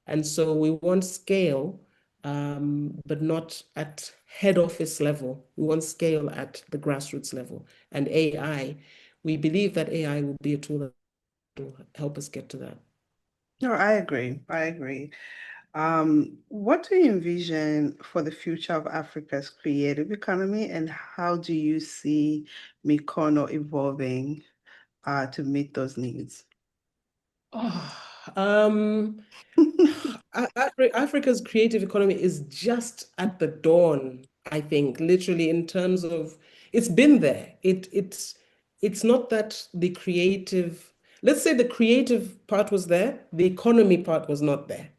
And so we want scale, but not at head office level. We want scale at the grassroots level. And AI, we believe that AI will be a tool that will help us get to that. No, I agree. I agree. What do you envision for the future of Africa's creative economy, and how do you see Mikono evolving to meet those needs? Oh, Africa's creative economy is just at the dawn, I think, literally in terms of it's been there. It's not that the creative, let's say the creative part was there, the economy part was not there.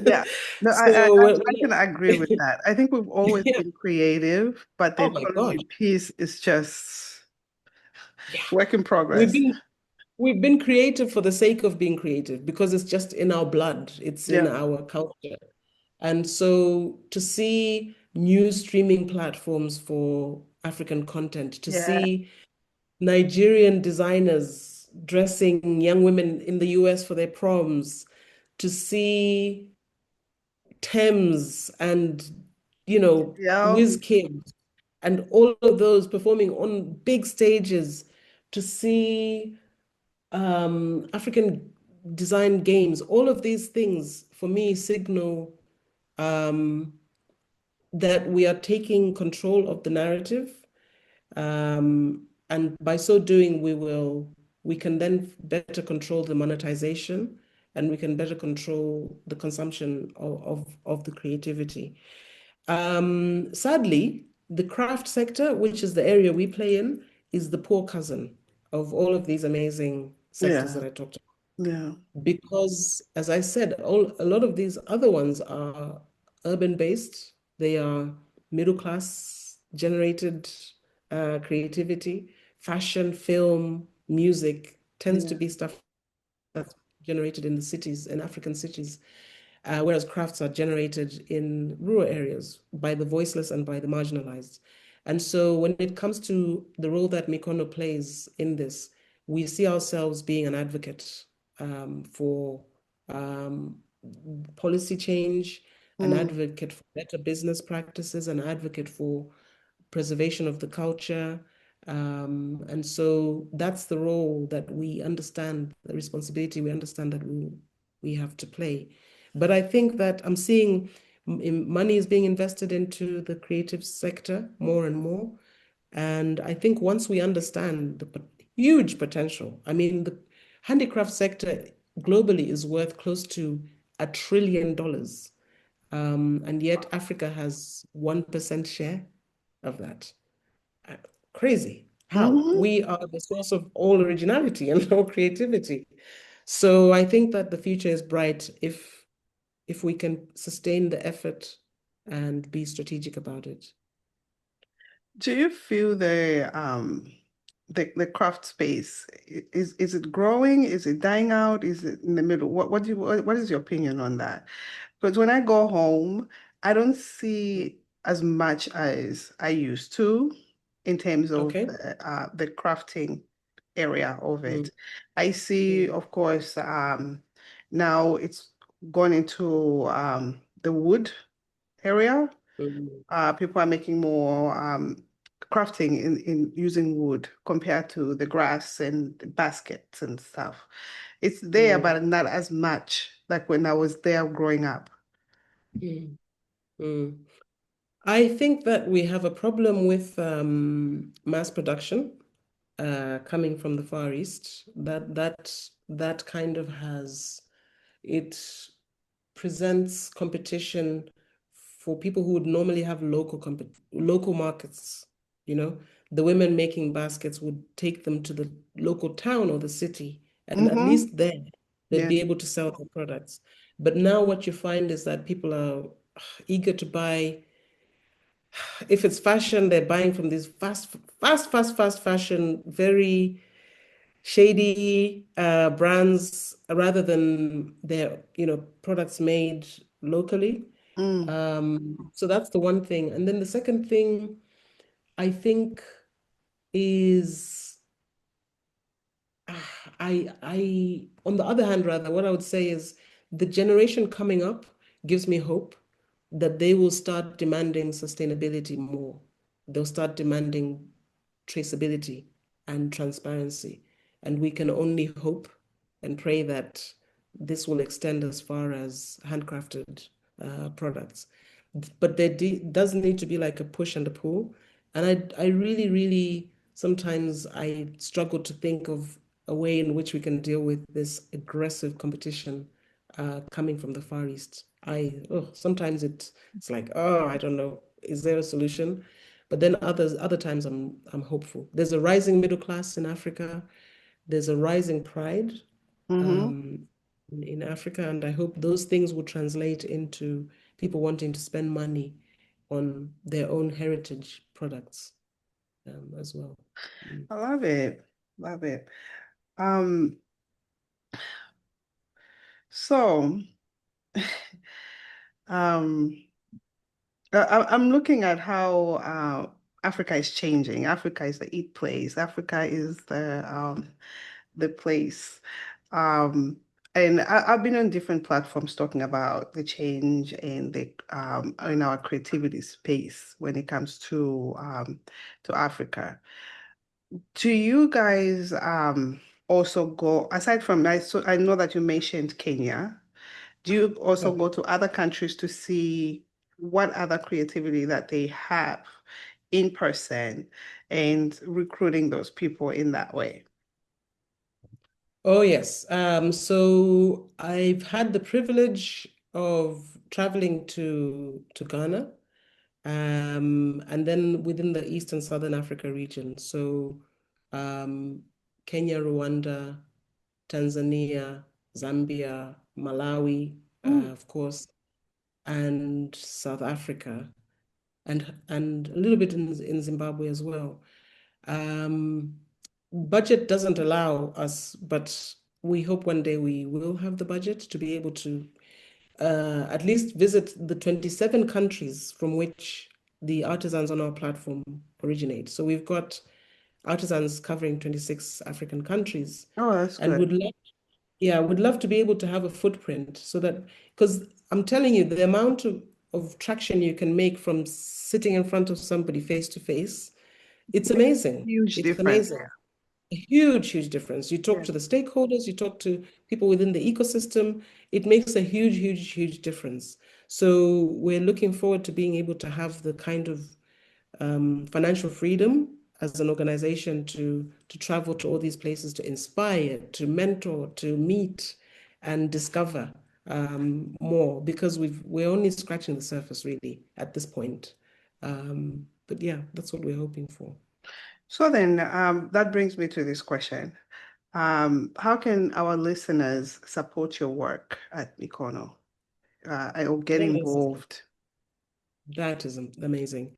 Yeah, no, So I can agree with that. I think we've always yeah. been creative, but the Oh my economy gosh. piece is just Yeah. Work in We've progress. been we've been creative for the sake of being creative because it's just in our blood, it's in Yeah, our culture. And so to see new streaming platforms for African content, to yeah, see Nigerian designers dressing young women in the US for their proms, to see Thames and, yeah. WizKid and all of those performing on big stages, to see African design games, all of these things for me signal um, that we are taking control of the narrative. And by so doing, we can then better control the monetization and we can better control the consumption of the creativity. Sadly, the craft sector, which is the area we play in, is the poor cousin of all of these amazing sectors that Yeah, I talked about. yeah, Because, as I said, a lot of these other ones are urban based, they are middle class generated creativity, fashion, film, music tends to yeah. be stuff that's generated in the cities, in African cities, whereas crafts are generated in rural areas by the voiceless and by the marginalized. And so when it comes to the role that Meekono plays in this, we see ourselves being an advocate for um, policy change, an Mm, advocate for better business practices, an advocate for preservation of the culture. And so that's the role that we understand, the responsibility we understand that we have to play. But I think that I'm seeing money is being invested into the creative sector more and more. And I think once we understand the huge potential, I mean, the handicraft sector globally is worth close to $1 trillion. And yet Africa has 1% share of that. Uh, Crazy. How? hmm. We are the source of all originality and all creativity. So I think that the future is bright if we can sustain the effort and be strategic about it. Do you feel the craft space is it growing? Is it dying out? Is it in the middle? What is your opinion on that? Because when I go home, I don't see as much as I used to in terms of Okay. the crafting area of Mm, it. I see, mm, of course, now it's gone into the wood area. mm, People are making more crafting in using wood compared to the grass and the baskets and stuff. It's there, mm, but not as much like when I was there growing up. mm, mm. I think that we have a problem with mass production coming from the Far East. That kind of has it presents competition for people who would normally have local markets. You know, the women making baskets would take them to the local town or the city, and at Mm-hmm. least there they'd Yeah. be able to sell their products. But now what you find is that people are eager to buy. If it's fashion, they're buying from these fast fashion, very shady brands rather than their, products made locally. Mm. So that's the one thing. And then the second thing I think is on the other hand, rather, what I would say is the generation coming up gives me hope that they will start demanding sustainability more. They'll start demanding traceability and transparency. And we can only hope and pray that this will extend as far as handcrafted products. But there does need to be like a push and a pull. And I really, really, sometimes I struggle to think of a way in which we can deal with this aggressive competition coming from the Far East. Sometimes it's like, oh, I don't know, is there a solution? But then other times I'm hopeful. There's a rising middle class in Africa. There's a rising pride Mm-hmm. um, in Africa, and I hope those things will translate into people wanting to spend money on their own heritage products as well. Mm. I love it. Love it. Um, so um, I'm looking at how Africa is changing. Africa is the eat place. Africa is the place. Um, and I've been on different platforms talking about the change in the in our creativity space when it comes to Africa. Do you guys also go aside from that? So I know that you mentioned Kenya. Do you Yeah. also go to other countries to see what other creativity that they have in person and recruiting those people in that way? Oh, yes. So I've had the privilege of traveling to Ghana, and then within the East and Southern Africa region. So um, Kenya, Rwanda, Tanzania, Zambia, Malawi, Mm. of course, and South Africa, and a little bit in Zimbabwe as well. Um, Budget doesn't allow us, but we hope one day we will have the budget to be able to at least visit the 27 countries from which the artisans on our platform originate. So we've got artisans covering 26 African countries, Oh, that's and good. would love to be able to have a footprint so that, because I'm telling you, the amount of traction you can make from sitting in front of somebody face to face, it's amazing. Huge It's difference. amazing. A huge, huge difference. You talk Yeah. to the stakeholders, you talk to people within the ecosystem. It makes a huge, huge, huge difference. So we're looking forward to being able to have the kind of financial freedom as an organization to travel to all these places, to inspire, to mentor, to meet, and discover more, because we're only scratching the surface really at this point. But yeah, that's what we're hoping for. So then that brings me to this question. How can our listeners support your work at Meekono or get Yes, involved? that is amazing.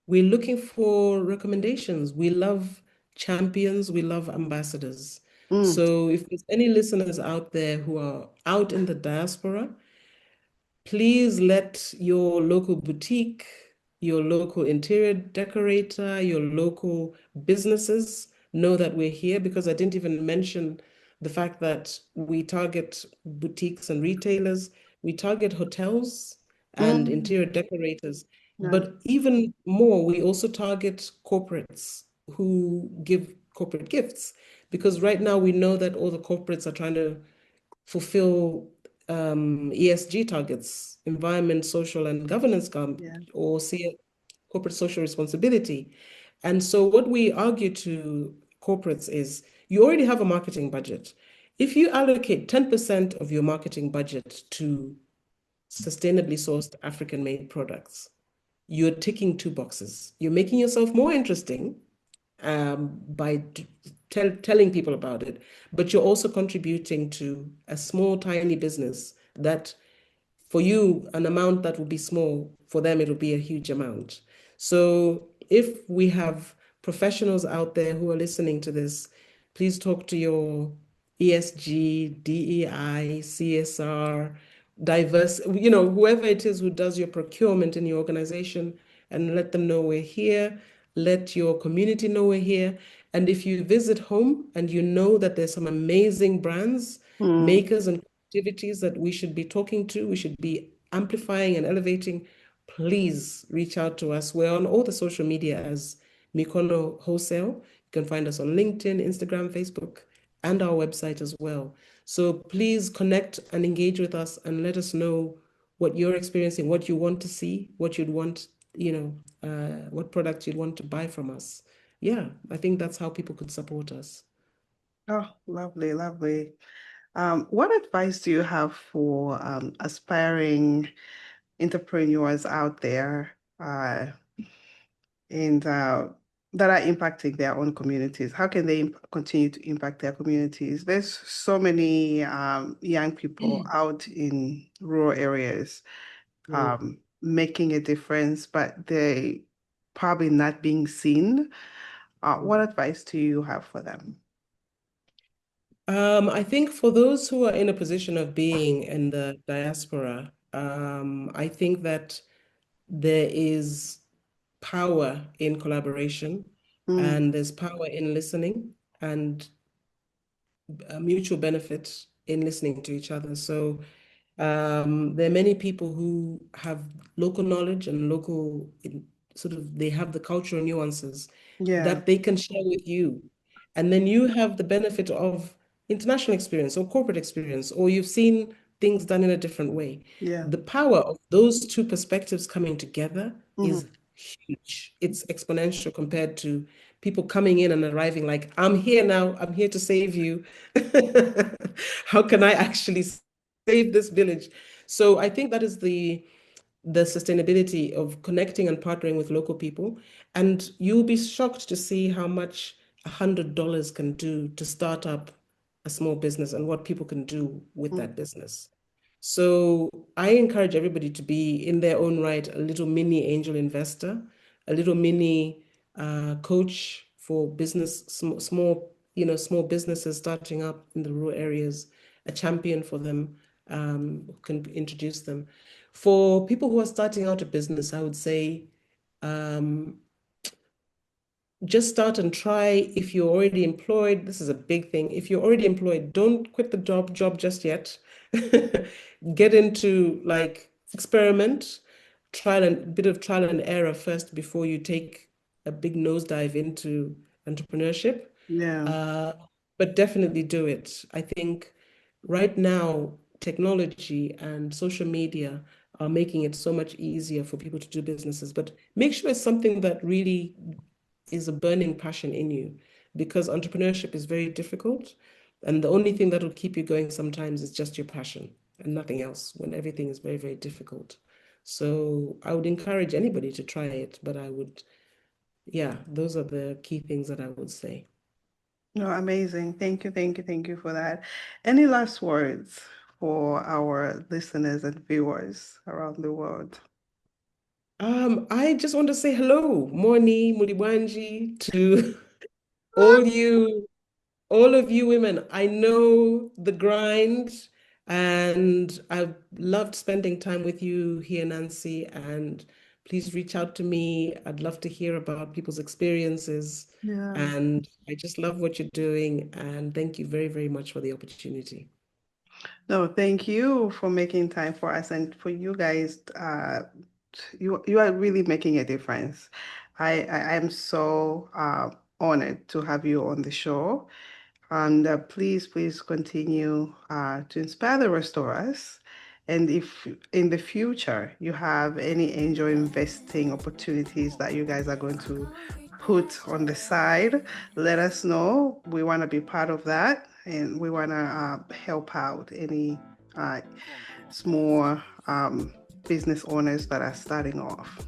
We're looking for recommendations. We love champions, we love ambassadors. Mm, So if there's any listeners out there who are out in the diaspora, please let your local boutique, your local interior decorator, your local businesses know that we're here, because I didn't even mention the fact that we target boutiques and retailers, we target hotels and mm, interior decorators. yeah, But even more, we also target corporates who give corporate gifts, because right now we know that all the corporates are trying to fulfill ESG targets, environment, social, and governance, yeah. or corporate social responsibility. And so, what we argue to corporates is, you already have a marketing budget. If you allocate 10% of your marketing budget to sustainably sourced African made products, you're ticking two boxes. You're making yourself more interesting by telling people about it, but you're also contributing to a small, tiny business that, for you, an amount that will be small, for them, it'll be a huge amount. So if we have professionals out there who are listening to this, please talk to your ESG, DEI, CSR, diverse, whoever it is who does your procurement in your organization, and let them know we're here. Let your community know we're here. And if you visit home and you know that there's some amazing brands, Mm. makers, and activities that we should be talking to, we should be amplifying and elevating, please reach out to us. We're on all the social media as Meekono Wholesale. You can find us on LinkedIn, Instagram, Facebook, and our website as well. So please connect and engage with us and let us know what you're experiencing, what you want to see, what you'd want, what products you'd want to buy from us. Yeah, I think that's how people could support us. Oh, lovely, lovely. What advice do you have for aspiring entrepreneurs out there and that are impacting their own communities? How can they continue to impact their communities? There's so many young people out in rural areas Mm. making a difference, but they probably not being seen. What advice do you have for them? I think for those who are in a position of being in the diaspora, I think that there is power in collaboration Mm, and there's power in listening and a mutual benefit in listening to each other. So there are many people who have local knowledge and sort of they have the cultural nuances yeah, that they can share with you. And then you have the benefit of international experience or corporate experience, or you've seen things done in a different way. yeah. The power of those two perspectives coming together Mhm. is huge. It's exponential compared to people coming in and arriving like, I'm here now, I'm here to save you. How can I actually save this village? So I think that is the sustainability of connecting and partnering with local people. And you'll be shocked to see how much $100 can do to start up a small business and what people can do with Mm, that business. So I encourage everybody to be in their own right a little mini angel investor, a little mini coach for business, small, small businesses starting up in the rural areas, a champion for them, who can introduce them. For people who are starting out a business, I would say um, just start and try. If you're already employed, this is a big thing. If you're already employed, don't quit the job just yet. Get into like experiment, bit of trial and error first before you take a big nosedive into entrepreneurship. yeah. Uh, but definitely do it. I think right now, technology and social media are making it so much easier for people to do businesses. But make sure it's something that really is a burning passion in you, because entrepreneurship is very difficult. And the only thing that will keep you going sometimes is just your passion and nothing else when everything is very, very difficult. So I would encourage anybody to try it, but yeah, those are the key things that I would say. No, amazing. Thank you, thank you, thank you for that. Any last words for our listeners and viewers around the world? I just want to say hello, Moni, Mulibwanji, to all you, all of you women. I know the grind, and I've loved spending time with you here, Nancy. And please reach out to me. I'd love to hear about people's experiences. Yeah. And I just love what you're doing. And thank you very, very much for the opportunity. No, thank you for making time for us and for you guys. You are really making a difference. I am so honored to have you on the show. And please continue to inspire the rest of us. And if in the future you have any angel investing opportunities that you guys are going to put on the side, let us know. We want to be part of that, and we want to help out any uh, small business owners that are starting off.